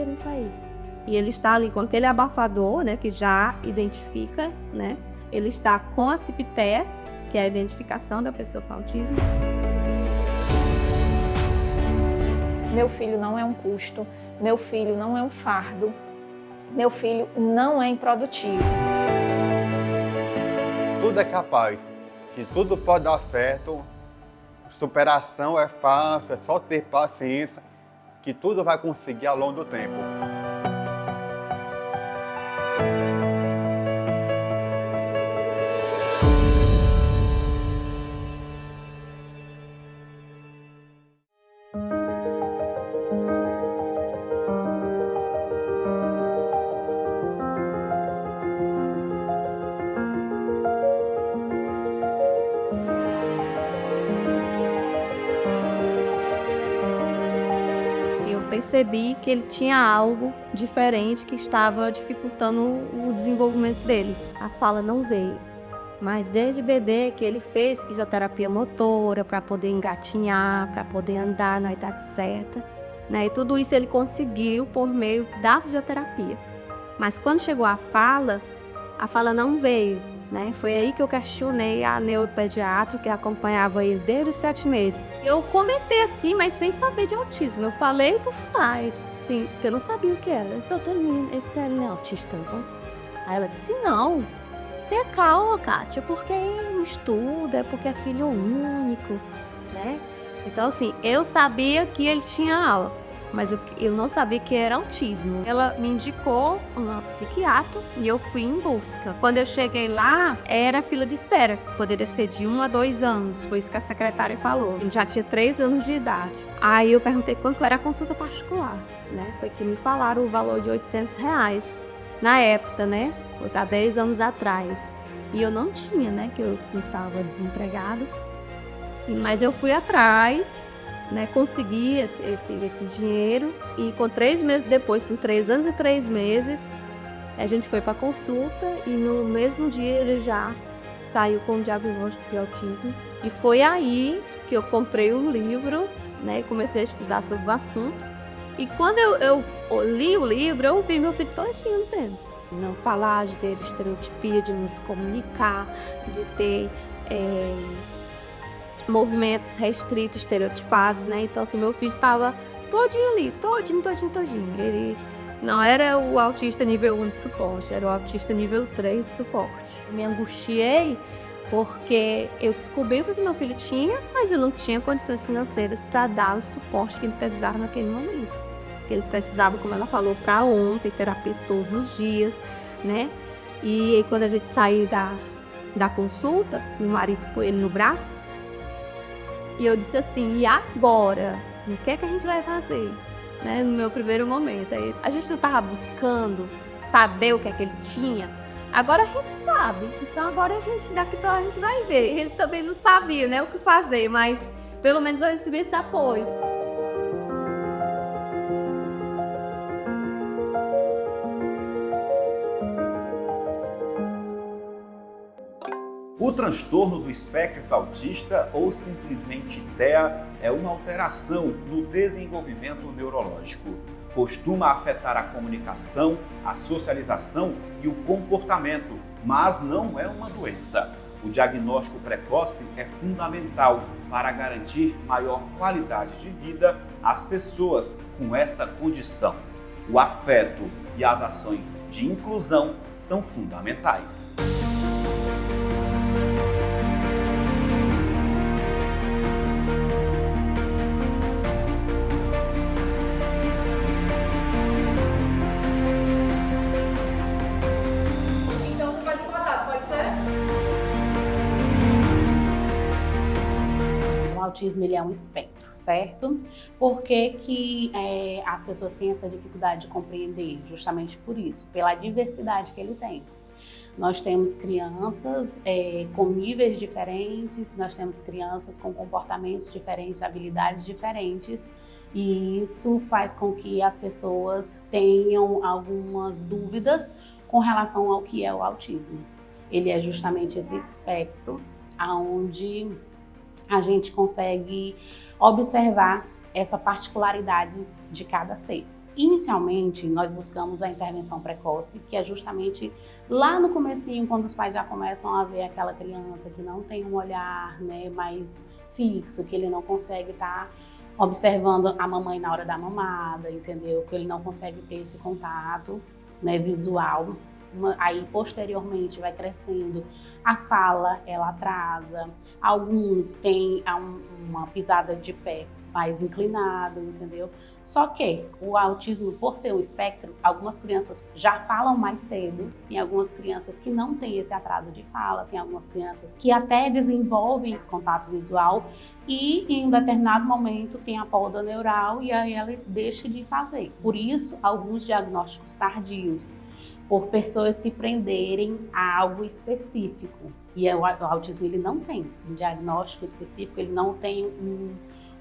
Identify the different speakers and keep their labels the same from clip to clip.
Speaker 1: entenderam isso aí. E ele está ali com aquele abafador, né, que já identifica, né? Ele está com a CIP-TEA, que é a identificação da pessoa com autismo.
Speaker 2: Meu filho não é um custo, meu filho não é um fardo, meu filho não é improdutivo.
Speaker 3: Tudo é capaz, que tudo pode dar certo, superação é fácil, é só ter paciência, que tudo vai conseguir ao longo do tempo.
Speaker 1: Percebi que ele tinha algo diferente que estava dificultando o desenvolvimento dele. A fala não veio, mas desde bebê que ele fez fisioterapia motora para poder engatinhar, para poder andar na idade certa, né? E tudo isso ele conseguiu por meio da fisioterapia. Mas quando chegou a fala não veio, né? Foi aí que eu questionei a neuropediatra que acompanhava ele desde os 7 meses. Eu comentei assim, mas sem saber de autismo. Eu falei por falar, eu disse sim, porque eu não sabia o que era. Esse doutor, esse não é autista, então? Aí ela disse, não, tenha calma, Kátia, porque não estuda, é porque é filho único, né? Então assim, eu sabia que ele tinha aula, mas eu não sabia que era autismo. Ela me indicou uma psiquiatra e eu fui em busca. Quando eu cheguei lá, era fila de espera. Poderia ser de 1 a 2 anos. Foi isso que a secretária falou. Ele já tinha 3 anos de idade. Aí eu perguntei quanto era a consulta particular, né? Foi que me falaram o valor de R$800 na época, né? Há 10 anos atrás. E eu não tinha, né? Que eu estava desempregado. Mas eu fui atrás, né, consegui esse dinheiro e com 3 meses depois, com 3 anos e 3 meses, a gente foi para consulta e no mesmo dia ele já saiu com o diagnóstico de autismo. E foi aí que eu comprei um livro, né, e comecei a estudar sobre o assunto. E quando eu li o livro, eu vi meu filho todinho no tempo. Não falar, de ter estereotipia, de não se comunicar, de ter movimentos restritos, estereotipados, né? Então, assim, meu filho estava todinho ali, todinho. Ele não era o autista nível 1 de suporte, era o autista nível 3 de suporte. Me angustiei porque eu descobri o que meu filho tinha, mas eu não tinha condições financeiras para dar o suporte que ele precisava naquele momento. Ele precisava, como ela falou, para ontem, terapia todos os dias, né? E aí, quando a gente saiu da consulta, meu marido pôs ele no braço, e eu disse assim, e agora? O que é que a gente vai fazer? Né, no meu primeiro momento. Aí, a gente não estava buscando saber o que é que ele tinha. Agora a gente sabe. Então agora daqui pra lá a gente vai ver. Ele também não sabia, né, o que fazer, mas pelo menos eu recebi esse apoio.
Speaker 4: O transtorno do espectro autista, ou simplesmente TEA, é uma alteração no desenvolvimento neurológico. Costuma afetar a comunicação, a socialização e o comportamento, mas não é uma doença. O diagnóstico precoce é fundamental para garantir maior qualidade de vida às pessoas com essa condição. O afeto e as ações de inclusão são fundamentais.
Speaker 5: O autismo ele é um espectro, certo? Por que as pessoas têm essa dificuldade de compreender? Justamente por isso, pela diversidade que ele tem. Nós temos crianças com níveis diferentes, nós temos crianças com comportamentos diferentes, habilidades diferentes, e isso faz com que as pessoas tenham algumas dúvidas com relação ao que é o autismo. Ele é justamente esse espectro onde a gente consegue observar essa particularidade de cada ser. Inicialmente, nós buscamos a intervenção precoce, que é justamente lá no comecinho, quando os pais já começam a ver aquela criança que não tem um olhar, né, mais fixo, que ele não consegue estar observando a mamãe na hora da mamada, entendeu? Que ele não consegue ter esse contato, né, visual. Aí, posteriormente, vai crescendo, a fala, ela atrasa. Alguns têm uma pisada de pé mais inclinado, entendeu? Só que o autismo, por ser um espectro, algumas crianças já falam mais cedo, tem algumas crianças que não têm esse atraso de fala, tem algumas crianças que até desenvolvem esse contato visual e em um determinado momento tem a poda neural e aí ela deixa de fazer. Por isso, alguns diagnósticos tardios, por pessoas se prenderem a algo específico. E o autismo ele não tem um diagnóstico específico, ele não tem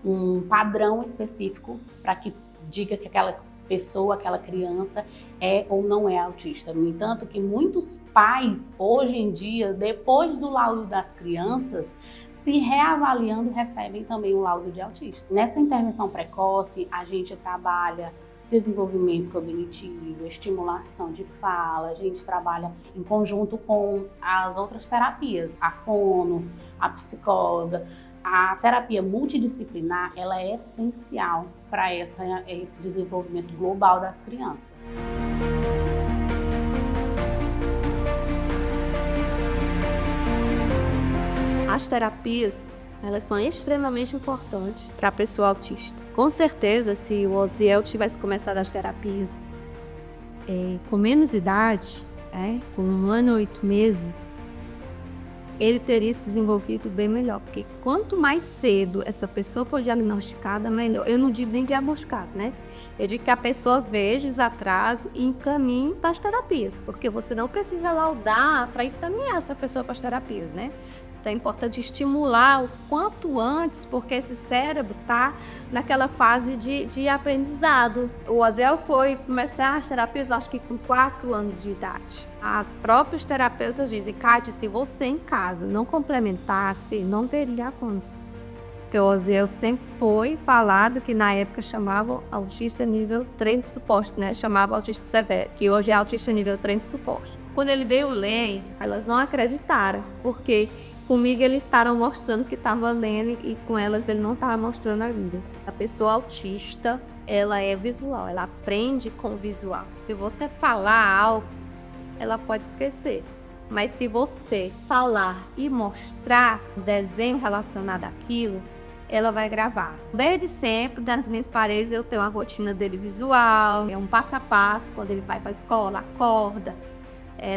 Speaker 5: um padrão específico para que diga que aquela pessoa, aquela criança é ou não é autista. No entanto, que muitos pais, hoje em dia, depois do laudo das crianças, se reavaliando, recebem também o laudo de autista. Nessa intervenção precoce, a gente trabalha desenvolvimento cognitivo, estimulação de fala, a gente trabalha em conjunto com as outras terapias, a fono, a psicóloga. A terapia multidisciplinar, ela é essencial para esse desenvolvimento global das crianças.
Speaker 1: As terapias, elas são extremamente importantes para a pessoa autista. Com certeza, se o Osiel tivesse começado as terapias com menos idade, com 1 ano e 8 meses, ele teria se desenvolvido bem melhor, porque quanto mais cedo essa pessoa for diagnosticada, melhor. Eu não digo nem diagnosticada, né? Eu digo que a pessoa veja os atrasos e encaminhe para as terapias, porque você não precisa laudar para encaminhar essa pessoa para as terapias, né? Então é importante estimular o quanto antes, porque esse cérebro está naquela fase de aprendizado. O Osiel foi começar as terapias, acho que com 4 anos de idade. As próprias terapeutas dizem, Kátia, se você em casa não complementasse, não teria avanço. Porque o Osiel sempre foi falado que na época chamavam autista nível 3 de suporte, né? Chamava autista severo, que hoje é autista nível 3 de suporte. Quando ele veio ler, elas não acreditaram, porque comigo eles estavam mostrando que estava lendo e com elas ele não estava mostrando a vida. A pessoa autista, ela é visual, ela aprende com o visual. Se você falar algo, ela pode esquecer. Mas se você falar e mostrar o desenho relacionado àquilo, ela vai gravar. Desde sempre, nas minhas paredes, eu tenho uma rotina dele visual, é um passo a passo, quando ele vai para a escola, acorda,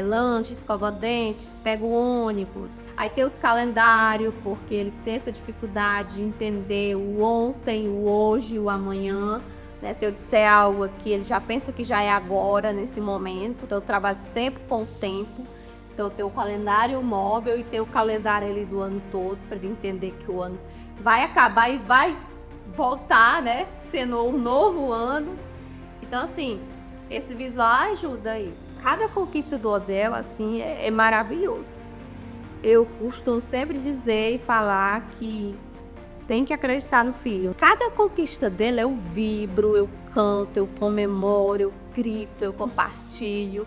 Speaker 1: lanche, escova dente, pega o ônibus. Aí tem os calendários, porque ele tem essa dificuldade de entender o ontem, o hoje, o amanhã. Né? Se eu disser algo aqui, ele já pensa que já é agora, nesse momento. Então eu trabalho sempre com o tempo. Então eu tenho o calendário móvel e tenho o calendário ali do ano todo, para ele entender que o ano vai acabar e vai voltar, né? Sendo um novo ano. Então assim, esse visual ajuda aí. Cada conquista do Osiel, assim, é maravilhoso. Eu costumo sempre dizer e falar que tem que acreditar no filho. Cada conquista dele eu vibro, eu canto, eu comemoro, eu grito, eu compartilho,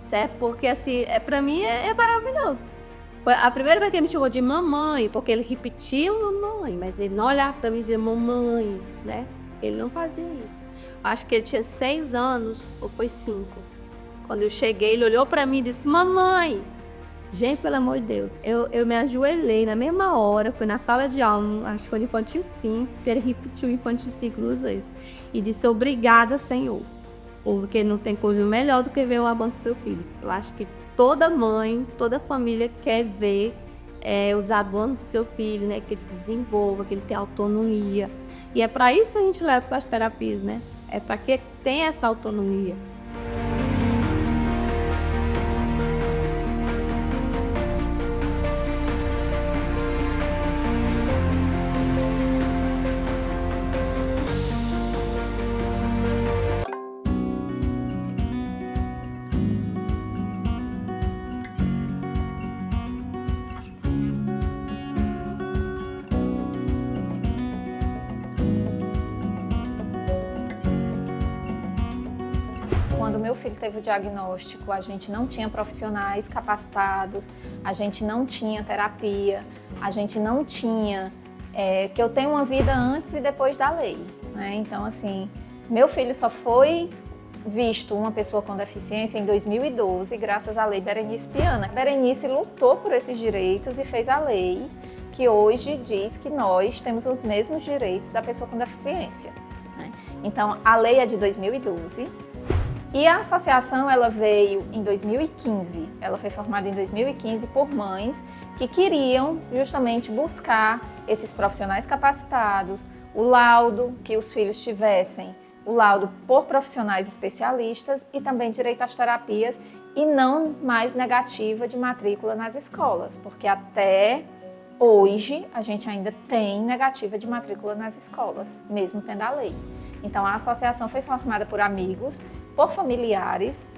Speaker 1: certo? Porque, assim, pra mim é maravilhoso. Foi a primeira vez que ele me chamou de mamãe, porque ele repetia mamãe, mas ele não olhava pra mim e dizia mamãe, né? Ele não fazia isso. Acho que ele tinha 6 anos, ou foi 5. Quando eu cheguei, ele olhou pra mim e disse, mamãe. Gente, pelo amor de Deus, eu me ajoelhei na mesma hora, fui na sala de aula, acho que foi no Infantil 5, que ele repetiu o Infantil 5 duas vezes, e disse, obrigada, Senhor, porque não tem coisa melhor do que ver o avanço do seu filho. Eu acho que toda mãe, toda família quer ver os avanços do seu filho, né, que ele se desenvolva, que ele tenha autonomia, e é para isso que a gente leva para as terapias, né, é para que tenha essa autonomia.
Speaker 2: meu filho teve o diagnóstico, a gente não tinha profissionais capacitados, a gente não tinha terapia, a gente não tinha... que eu tenho uma vida antes e depois da lei, né? Então, assim, meu filho só foi visto uma pessoa com deficiência em 2012, graças à lei Berenice Piana. Berenice lutou por esses direitos e fez a lei que hoje diz que nós temos os mesmos direitos da pessoa com deficiência, né? Então, a lei é de 2012 e a associação ela veio em 2015. Ela foi formada em 2015 por mães que queriam justamente buscar esses profissionais capacitados, o laudo que os filhos tivessem, o laudo por profissionais especialistas e também direito às terapias e não mais negativa de matrícula nas escolas, porque até hoje a gente ainda tem negativa de matrícula nas escolas, mesmo tendo a lei. Então a associação foi formada por amigos, por familiares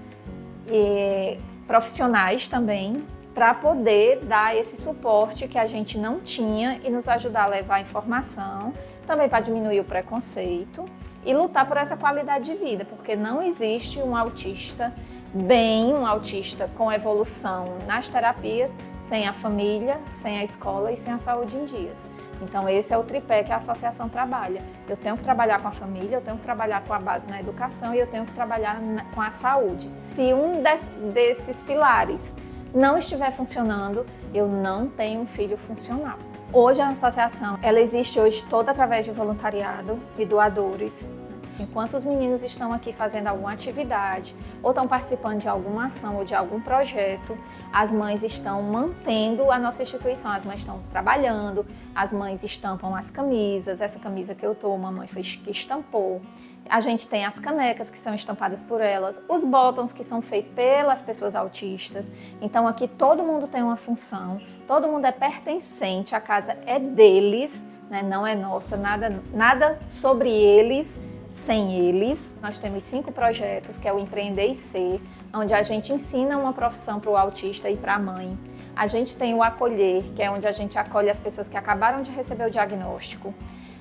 Speaker 2: e profissionais também, para poder dar esse suporte que a gente não tinha e nos ajudar a levar informação, também para diminuir o preconceito e lutar por essa qualidade de vida, porque não existe um autista um autista com evolução nas terapias, sem a família, sem a escola e sem a saúde em dias. Então esse é o tripé que a associação trabalha. Eu tenho que trabalhar com a família, eu tenho que trabalhar com a base na educação e eu tenho que trabalhar com a saúde. Se um desses pilares não estiver funcionando, eu não tenho um filho funcional. Hoje a associação, ela existe hoje toda através de voluntariado e doadores. Enquanto os meninos estão aqui fazendo alguma atividade ou estão participando de alguma ação ou de algum projeto, as mães estão mantendo a nossa instituição, as mães estão trabalhando, as mães estampam as camisas, essa camisa que eu estou, mamãe foi que estampou. A gente tem as canecas que são estampadas por elas, os bottoms que são feitos pelas pessoas autistas. Então aqui todo mundo tem uma função, todo mundo é pertencente, a casa é deles, né? Não é nossa, nada sobre eles, sem eles. Nós temos 5 projetos, que é o Empreender e Ser, onde a gente ensina uma profissão para o autista e para a mãe. A gente tem o Acolher, que é onde a gente acolhe as pessoas que acabaram de receber o diagnóstico.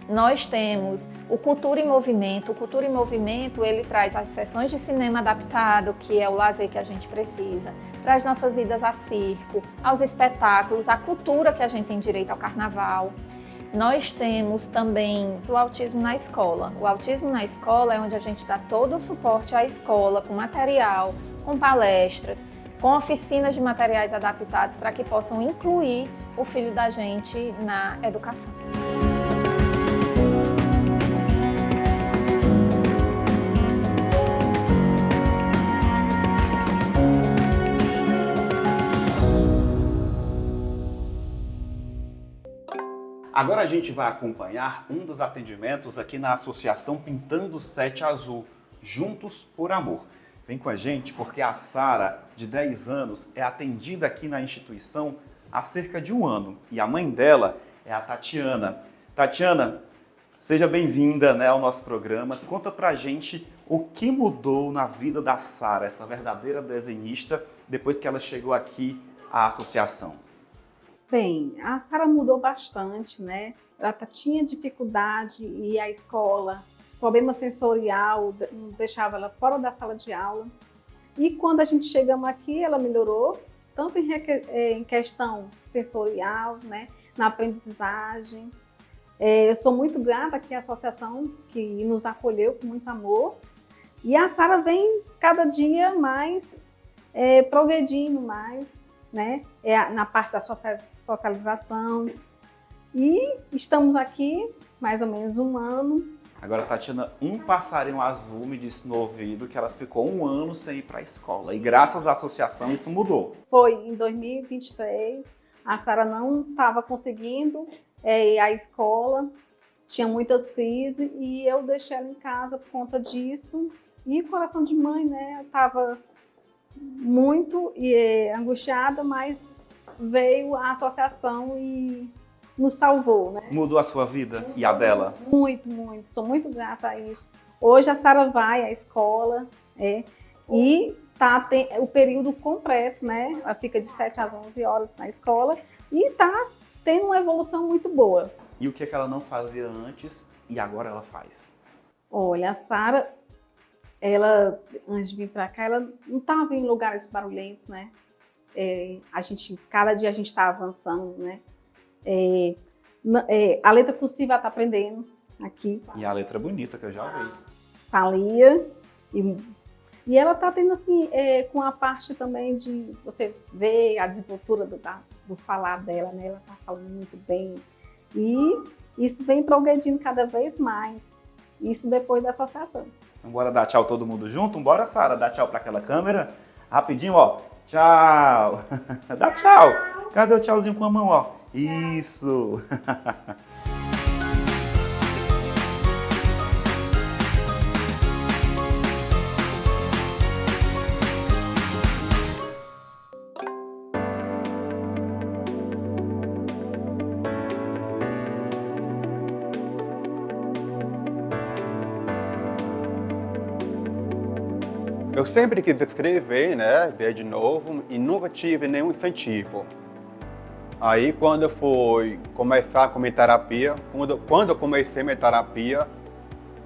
Speaker 2: Nós temos o Cultura em Movimento. O Cultura em Movimento, ele traz as sessões de cinema adaptado, que é o lazer que a gente precisa. Traz nossas idas a circo, aos espetáculos, a cultura que a gente tem direito ao carnaval. Nós temos também o Autismo na Escola. O Autismo na Escola é onde a gente dá todo o suporte à escola, com material, com palestras, com oficinas de materiais adaptados para que possam incluir o filho da gente na educação.
Speaker 4: Agora a gente vai acompanhar um dos atendimentos aqui na Associação Pintando Sete Azul, Juntos por Amor. Vem com a gente porque a Sara, de 10 anos, é atendida aqui na instituição há cerca de 1 ano e a mãe dela é a Tatiana. Tatiana, seja bem-vinda, né, ao nosso programa. Conta pra gente o que mudou na vida da Sara, essa verdadeira desenhista, depois que ela chegou aqui à associação.
Speaker 6: Bem, a Sara mudou bastante, né? Ela tinha dificuldade em ir à escola, problema sensorial, deixava ela fora da sala de aula. E quando a gente chegamos aqui, ela melhorou, tanto em questão sensorial, né? Na aprendizagem. Eu sou muito grata aqui à associação que nos acolheu com muito amor. E a Sara vem cada dia mais progredindo mais, né? Na parte da socialização. E estamos aqui mais ou menos 1 ano.
Speaker 4: Agora, Tatiana, um passarinho azul me disse no ouvido que ela ficou 1 ano sem ir para a escola. E graças à associação isso mudou.
Speaker 6: Foi em 2023. A Sara não estava conseguindo ir à escola. Tinha muitas crises e eu deixei ela em casa por conta disso. E coração de mãe, né? Eu estava muito angustiada, mas veio a associação e nos salvou, né?
Speaker 4: Mudou a sua vida e a dela?
Speaker 6: Muito, muito. Sou muito grata a isso. Hoje a Sara vai à escola e tem o período completo, né? Ela fica de 7 às 11 horas na escola e está tendo uma evolução muito boa.
Speaker 4: E o que ela não fazia antes e agora ela faz?
Speaker 6: Olha, a Sara, ela, antes de vir para cá, ela não estava em lugares barulhentos, né? Cada dia a gente está avançando, né? A letra cursiva ela está aprendendo aqui.
Speaker 4: E a letra bonita que eu já vi.
Speaker 6: Thalia. E ela está tendo assim, com a parte também de você ver a desenvoltura do falar dela, né? Ela está falando muito bem. E isso vem progredindo cada vez mais. Isso depois da associação.
Speaker 4: Então bora dar tchau todo mundo junto? Bora, Sara, dar tchau para aquela câmera? Rapidinho, ó. Tchau. Dá tchau. Cadê o tchauzinho com a mão, ó? Isso.
Speaker 3: Eu sempre quis escrever, né, desde novo, e nunca tive nenhum incentivo. Aí, quando eu fui começar com minha terapia, quando eu comecei minha terapia,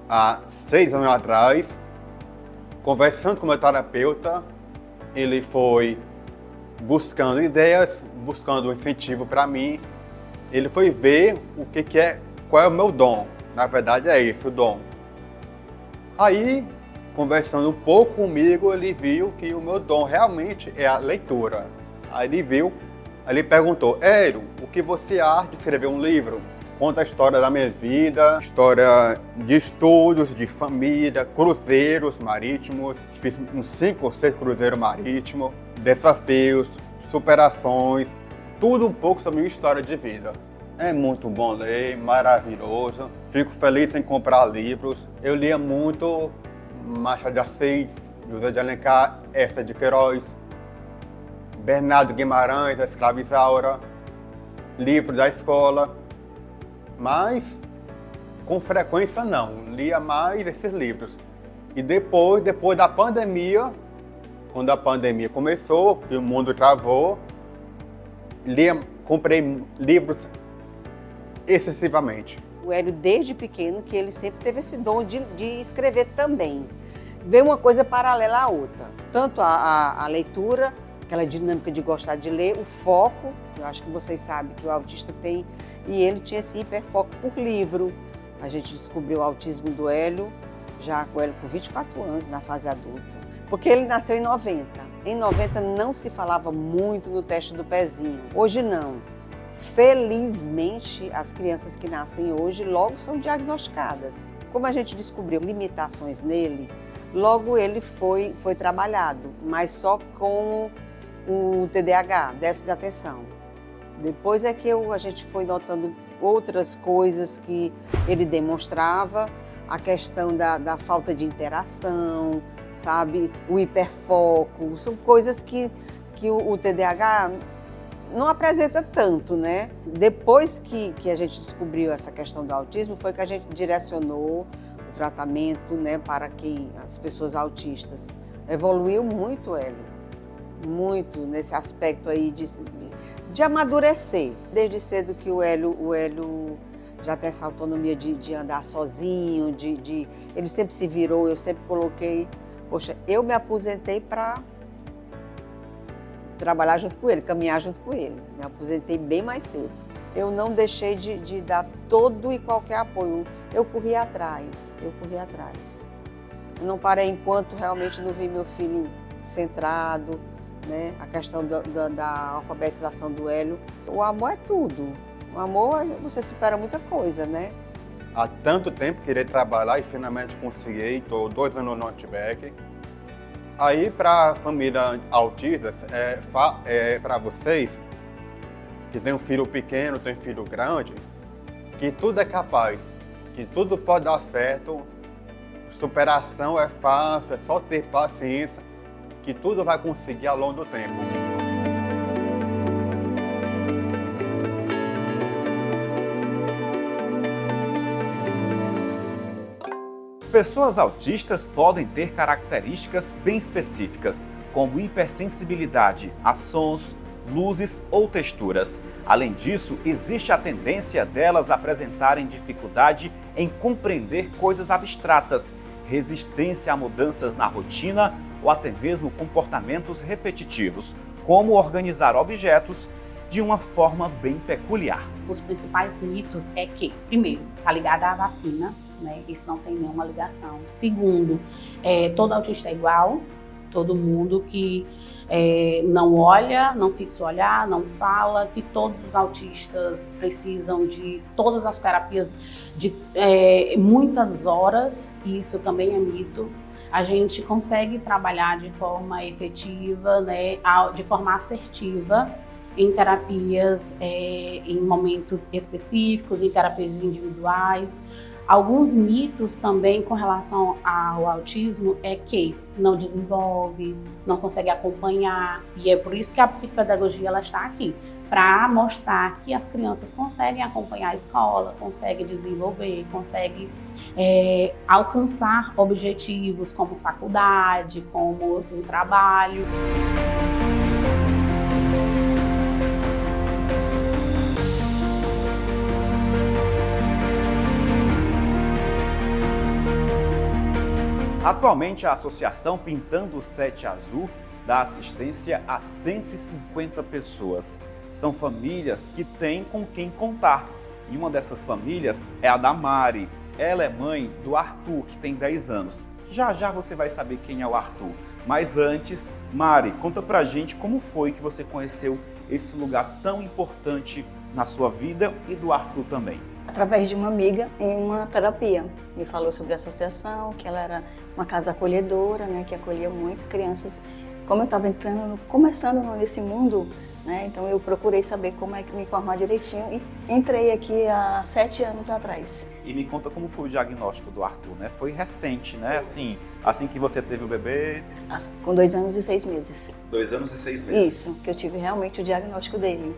Speaker 3: há 6 anos atrás, conversando com o meu terapeuta, ele foi buscando ideias, buscando um incentivo para mim. Ele foi ver qual é o meu dom. Na verdade, é esse o dom. Aí, conversando um pouco comigo, ele viu que o meu dom realmente é a leitura. Aí ele perguntou: Hélio, o que você acha de escrever um livro? Conta a história da minha vida, história de estudos, de família, cruzeiros marítimos. Fiz uns 5 ou 6 cruzeiros marítimos, desafios, superações, tudo um pouco sobre minha história de vida. É muito bom ler, maravilhoso. Fico feliz em comprar livros. Eu lia muito Machado de Assis, José de Alencar, Eça de Queiroz, Bernardo Guimarães, A Escrava Isaura, livros da escola, mas com frequência não, lia mais esses livros. E depois da pandemia, quando a pandemia começou, que o mundo travou, comprei livros excessivamente.
Speaker 7: O Hélio, desde pequeno, que ele sempre teve esse dom de escrever também. Veio uma coisa paralela à outra. Tanto a leitura, aquela dinâmica de gostar de ler, o foco, eu acho que vocês sabem que o autista tem, e ele tinha esse hiperfoco por livro. A gente descobriu o autismo do Hélio, já com o Hélio com 24 anos, na fase adulta. Porque ele nasceu em 90. Em 90 não se falava muito no teste do pezinho. Hoje não. Felizmente, as crianças que nascem hoje logo são diagnosticadas. Como a gente descobriu limitações nele, logo ele foi trabalhado, mas só com o TDAH, déficit de atenção. Depois é que a gente foi notando outras coisas que ele demonstrava, a questão da falta de interação, sabe? O hiperfoco, são coisas que o TDAH não apresenta tanto, né? Depois que a gente descobriu essa questão do autismo, foi que a gente direcionou o tratamento, né, para as pessoas autistas. Evoluiu muito, Hélio, muito nesse aspecto aí de amadurecer. Desde cedo que o Hélio já tem essa autonomia de andar sozinho, ele sempre se virou, eu sempre coloquei, poxa, eu me aposentei para trabalhar junto com ele, caminhar junto com ele. Me aposentei bem mais cedo. Eu não deixei de dar todo e qualquer apoio. Eu corri atrás. Eu não parei enquanto realmente não vi meu filho centrado, né? A questão da alfabetização do Hélio. O amor é tudo. O amor, você supera muita coisa, né?
Speaker 3: Há tanto tempo queria trabalhar e finalmente consegui. Estou 2 anos no Outback. Aí, para a família autista, para vocês que tem um filho pequeno, tem um filho grande, que tudo é capaz, que tudo pode dar certo, superação é fácil, é só ter paciência, que tudo vai conseguir ao longo do tempo.
Speaker 4: Pessoas autistas podem ter características bem específicas, como hipersensibilidade a sons, luzes ou texturas. Além disso, existe a tendência delas apresentarem dificuldade em compreender coisas abstratas, resistência a mudanças na rotina ou até mesmo comportamentos repetitivos, como organizar objetos de uma forma bem peculiar.
Speaker 5: Os principais mitos é que, primeiro, está ligado à vacina, né? Isso não tem nenhuma ligação. Segundo, todo autista é igual, todo mundo que não olha, não fixa o olhar, não fala, que todos os autistas precisam de todas as terapias de muitas horas, e isso também é mito. A gente consegue trabalhar de forma efetiva, né, de forma assertiva, em terapias em momentos específicos, em terapias individuais. Alguns mitos também com relação ao autismo é que não desenvolve, não consegue acompanhar, e é por isso que a psicopedagogia ela está aqui, para mostrar que as crianças conseguem acompanhar a escola, conseguem desenvolver, conseguem alcançar objetivos como faculdade, como um trabalho.
Speaker 4: Atualmente, a Associação Pintando o Sete Azul dá assistência a 150 pessoas. São famílias que têm com quem contar. E uma dessas famílias é a da Mari. Ela é mãe do Arthur, que tem 10 anos. Já já você vai saber quem é o Arthur. Mas antes, Mari, conta pra gente como foi que você conheceu esse lugar tão importante na sua vida e do Arthur também.
Speaker 8: Através de uma amiga em uma terapia. Me falou sobre a associação, que ela era uma casa acolhedora, né, que acolhia muito crianças. Como eu estava começando nesse mundo, né, então eu procurei saber como é que me informar direitinho e entrei aqui há 7 anos atrás.
Speaker 4: E me conta como foi o diagnóstico do Arthur, né? Foi recente, né? Assim que você teve o bebê?
Speaker 8: Com 2 anos e 6 meses.
Speaker 4: 2 anos e 6 meses.
Speaker 8: Isso, que eu tive realmente o diagnóstico dele.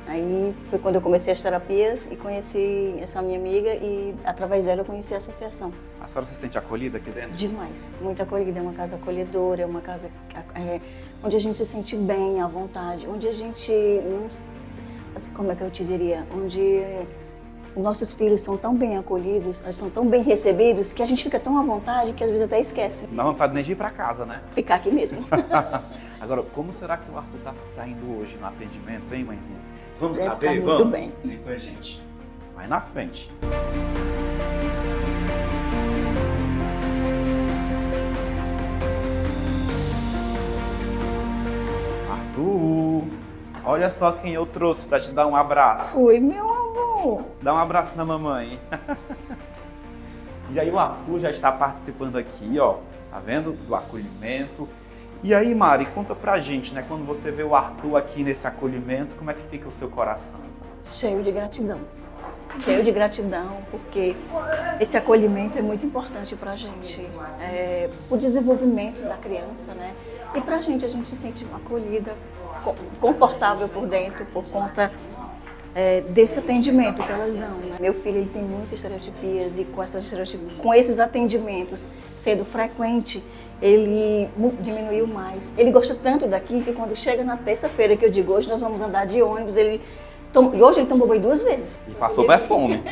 Speaker 8: Aí foi quando eu comecei as terapias e conheci essa minha amiga e através dela eu conheci a associação.
Speaker 4: A senhora se sente acolhida aqui dentro?
Speaker 8: Demais, muito acolhida, é uma casa acolhedora, é uma casa onde a gente se sente bem, à vontade, onde a gente, assim, como é que eu te diria, onde os nossos filhos são tão bem acolhidos, eles são tão bem recebidos, que a gente fica tão à vontade que às vezes até esquece.
Speaker 4: Não dá vontade nem de ir pra casa, né?
Speaker 8: Ficar aqui mesmo.
Speaker 4: Agora, como será que o Arthur tá saindo hoje no atendimento, hein, mãezinha? Vamos
Speaker 8: Deve
Speaker 4: caber?
Speaker 8: tá
Speaker 4: Vamos?
Speaker 8: muito bem.
Speaker 4: Então, gente, vai na frente. Arthur, olha só quem eu trouxe pra te dar um abraço.
Speaker 6: Oi, meu amor.
Speaker 4: Dá um abraço na mamãe. E aí o Arthur já está participando aqui, ó, tá vendo? Do acolhimento. E aí, Mari, conta pra gente, né? Quando você vê o Arthur aqui nesse acolhimento, como é que fica o seu coração?
Speaker 8: Cheio de gratidão. Cheio de gratidão, porque esse acolhimento é muito importante pra gente. O desenvolvimento da criança, né? E pra gente, a gente se sente acolhida, confortável por dentro, por conta desse atendimento que elas dão, né? Meu filho ele tem muitas estereotipias e com esses atendimentos sendo frequente, ele diminuiu mais. Ele gosta tanto daqui que quando chega na terça-feira que eu digo, hoje nós vamos andar de ônibus, e hoje ele tomou banho 2 vezes.
Speaker 4: E passou bem fome.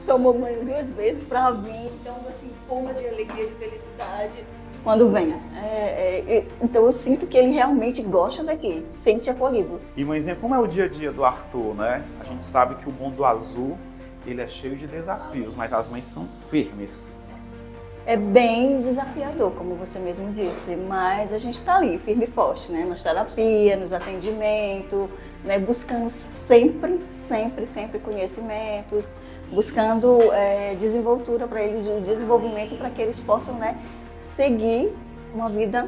Speaker 8: Tomou banho 2 vezes para vir, então assim, pula de alegria, de felicidade quando vem. Então eu sinto que ele realmente gosta daqui, se sente acolhido.
Speaker 4: E mãezinha, como é o dia a dia do Arthur, né? A gente sabe que o mundo azul, ele é cheio de desafios, mas as mães são firmes.
Speaker 8: É bem desafiador, como você mesmo disse, mas a gente está ali, firme e forte, né? Nas terapias, nos atendimentos, né? Buscando sempre conhecimentos, buscando desenvoltura para eles, o desenvolvimento para que eles possam, né, seguir uma vida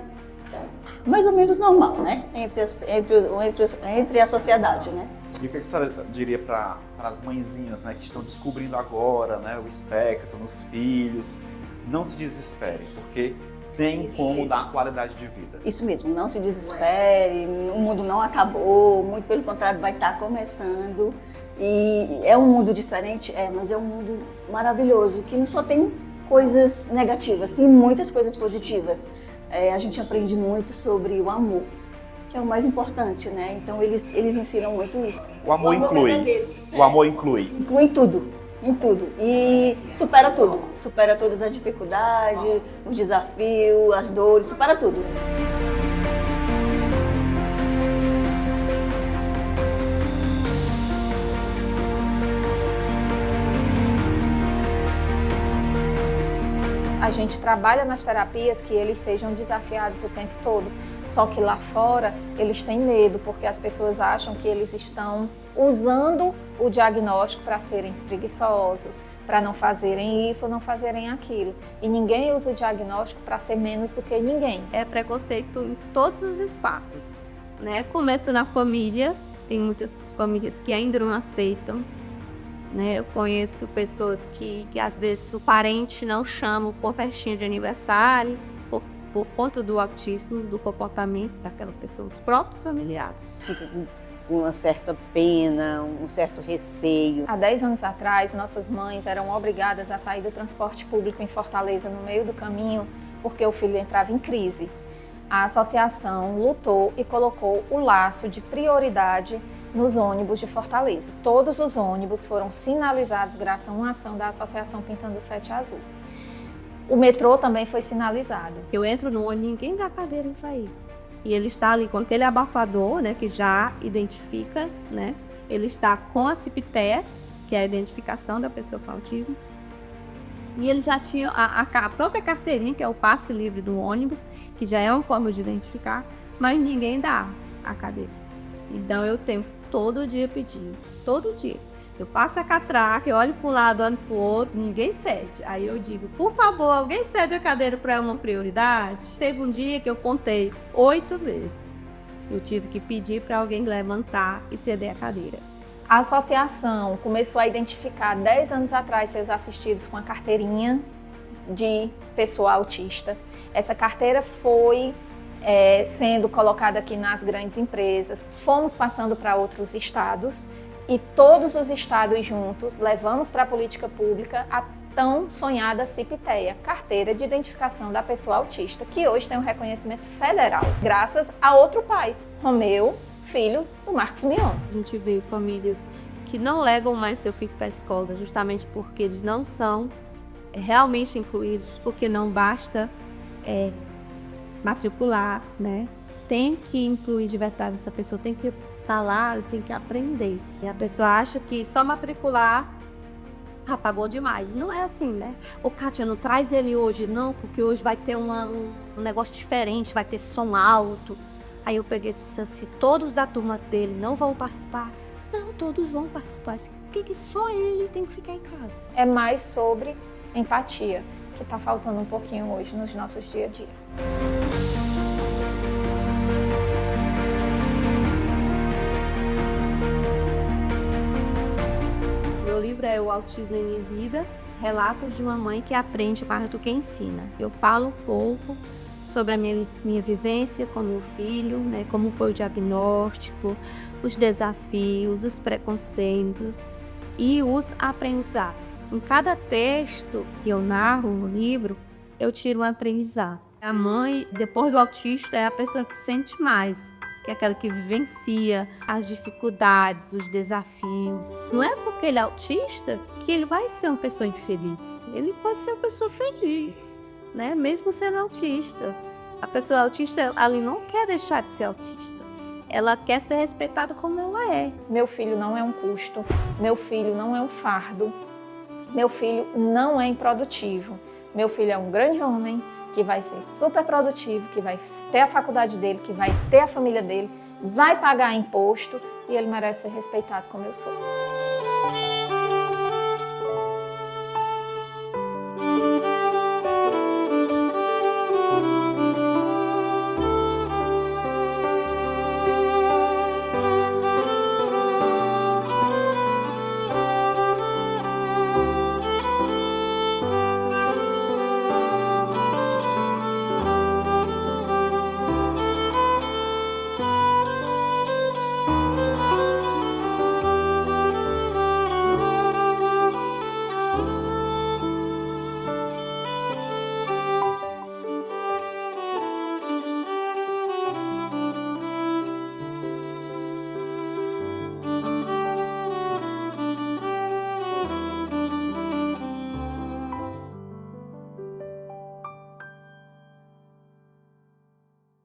Speaker 8: mais ou menos normal, né? Entre a sociedade, né?
Speaker 4: E o que a senhora diria para as mãezinhas, né, que estão descobrindo agora, né, o espectro nos filhos? Não se desespere, porque tem como dar qualidade de vida.
Speaker 8: Isso mesmo, não se desespere, o mundo não acabou, muito pelo contrário, vai estar começando. E é um mundo diferente, mas é um mundo maravilhoso, que não só tem coisas negativas, tem muitas coisas positivas. A gente aprende muito sobre o amor, que é o mais importante, né? Então eles ensinam muito isso.
Speaker 4: O amor inclui.
Speaker 8: verdadeiro.
Speaker 4: O amor inclui.
Speaker 8: Inclui tudo. em tudo. E supera tudo. Supera todas as dificuldades, os desafios, as dores, supera tudo.
Speaker 2: A gente trabalha nas terapias que eles sejam desafiados o tempo todo. Só que lá fora eles têm medo, porque as pessoas acham que eles estão usando o diagnóstico para serem preguiçosos, para não fazerem isso ou não fazerem aquilo. E ninguém usa o diagnóstico para ser menos do que ninguém.
Speaker 1: É preconceito em todos os espaços, né? Começa na família, tem muitas famílias que ainda não aceitam. Né? Eu conheço pessoas que às vezes o parente não chama por festinha de aniversário, por conta do autismo, do comportamento daquela pessoa, os próprios familiares.
Speaker 7: Fica com uma certa pena, um certo receio.
Speaker 2: Há 10 anos atrás, nossas mães eram obrigadas a sair do transporte público em Fortaleza no meio do caminho, porque o filho entrava em crise. A associação lutou e colocou o laço de prioridade nos ônibus de Fortaleza. Todos os ônibus foram sinalizados graças a uma ação da Associação Pintando o Sete Azul. O metrô também foi sinalizado.
Speaker 1: Eu entro no ônibus, ninguém dá cadeira em sair. E ele está ali com aquele abafador, né, que já identifica, né? Ele está com a CIP-TEA, que é a identificação da pessoa com autismo. E ele já tinha a própria carteirinha, que é o passe livre do ônibus, que já é uma forma de identificar, mas ninguém dá a cadeira. Então eu tenho todo dia pedindo, todo dia. Eu passo a catraca, eu olho para um lado, olho para o outro, ninguém cede. Aí eu digo, por favor, alguém cede a cadeira para uma prioridade? Teve um dia que eu contei 8 vezes. Eu tive que pedir para alguém levantar e ceder a cadeira.
Speaker 2: A associação começou a identificar 10 anos atrás seus assistidos com a carteirinha de pessoa autista. Essa carteira foi sendo colocada aqui nas grandes empresas. Fomos passando para outros estados e todos os estados juntos levamos para a política pública a tão sonhada CIP-TEA, Carteira de Identificação da Pessoa Autista, que hoje tem um reconhecimento federal, graças a outro pai, Romeu, filho do Marcos Mion.
Speaker 1: A gente vê famílias que não legam mais seu filho para a escola, justamente porque eles não são realmente incluídos, porque não basta matricular, né? Tem que incluir de verdade essa pessoa, tem que estar lá, tem que aprender. E a pessoa acha que só matricular pagou demais. Não é assim, né? Ô, Kátia, não traz ele hoje, não, porque hoje vai ter um negócio diferente, vai ter som alto. Aí eu peguei e disse assim, todos da turma dele não vão participar? Não, todos vão participar. Por que só ele tem que ficar em casa?
Speaker 2: É mais sobre empatia, que está faltando um pouquinho hoje nos nossos dia a dia.
Speaker 1: Meu livro é O Autismo em Minha Vida, Relatos de uma Mãe que Aprende Mais do que Ensina. Eu falo um pouco sobre a minha vivência com meu filho, né, como foi o diagnóstico, os desafios, os preconceitos e os aprendizados. Em cada texto que eu narro no livro, eu tiro um aprendizado. A mãe, depois do autista, é a pessoa que sente mais, que é aquela que vivencia as dificuldades, os desafios. Não é porque ele é autista que ele vai ser uma pessoa infeliz. Ele pode ser uma pessoa feliz, né? Mesmo sendo autista. A pessoa autista ali não quer deixar de ser autista. Ela quer ser respeitada como ela é.
Speaker 2: Meu filho não é um custo, meu filho não é um fardo, meu filho não é improdutivo. Meu filho é um grande homem que vai ser super produtivo, que vai ter a faculdade dele, que vai ter a família dele, vai pagar imposto e ele merece ser respeitado como eu sou.